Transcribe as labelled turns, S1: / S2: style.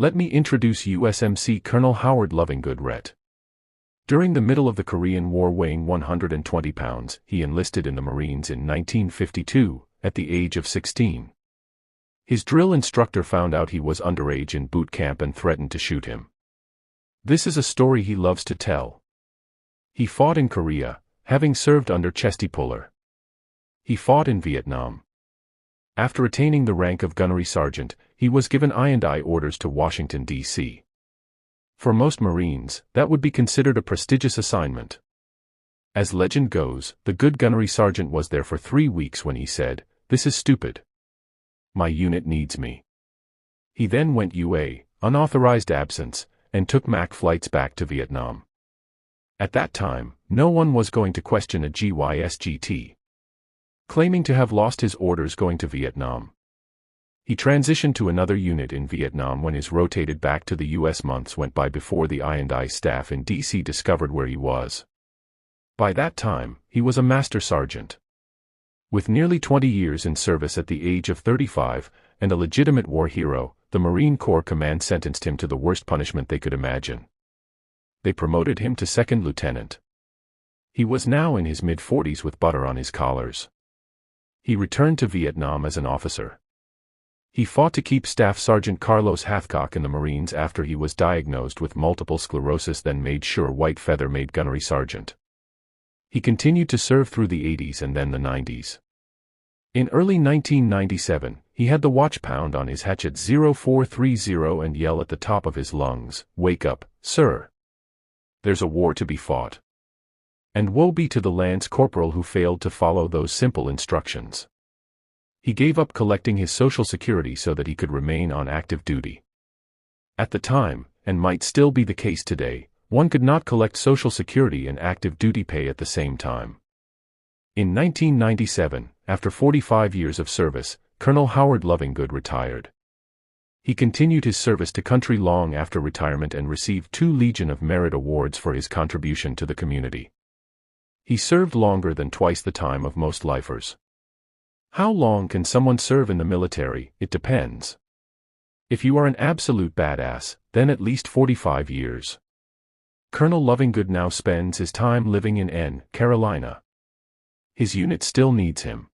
S1: Let me introduce U.S.M.C. Colonel Howard Lovingood Rett. During the middle of the Korean War, weighing 120 pounds, he enlisted in the Marines in 1952, at the age of 16. His drill instructor found out he was underage in boot camp and threatened to shoot him. This is a story he loves to tell. He fought in Korea, having served under Chesty Puller. He fought in Vietnam. After attaining the rank of gunnery sergeant, he was given I&I orders to Washington, D.C. For most Marines, that would be considered a prestigious assignment. As legend goes, the good gunnery sergeant was there for 3 weeks when he said, "This is stupid. My unit needs me." He then went UA, unauthorized absence, and took MAC flights back to Vietnam. At that time, no one was going to question a GYSGT. Claiming to have lost his orders going to Vietnam. He transitioned to another unit in Vietnam when his rotated back to the U.S. months went by before the I&I staff in D.C. discovered where he was. By that time, he was a master sergeant. With nearly 20 years in service at the age of 35, and a legitimate war hero, the Marine Corps Command sentenced him to the worst punishment they could imagine. They promoted him to second lieutenant. He was now in his mid-40s with butter on his collars. He returned to Vietnam as an officer. He fought to keep Staff Sergeant Carlos Hathcock in the Marines after he was diagnosed with multiple sclerosis, then made sure White Feather made gunnery sergeant. He continued to serve through the 80s and then the 90s. In early 1997, he had the watch pound on his hatchet 0430 and yell at the top of his lungs, "Wake up, sir. There's a war to be fought." And woe be to the lance corporal who failed to follow those simple instructions. He gave up collecting his Social Security so that he could remain on active duty. At the time, and might still be the case today, one could not collect Social Security and active duty pay at the same time. In 1997, after 45 years of service, Colonel Howard Lovingood retired. He continued his service to country long after retirement and received 2 Legion of Merit awards for his contribution to the community. He served longer than twice the time of most lifers. How long can someone serve in the military? It depends. If you are an absolute badass, then at least 45 years. Colonel Lovingood now spends his time living in Carolina. His unit still needs him.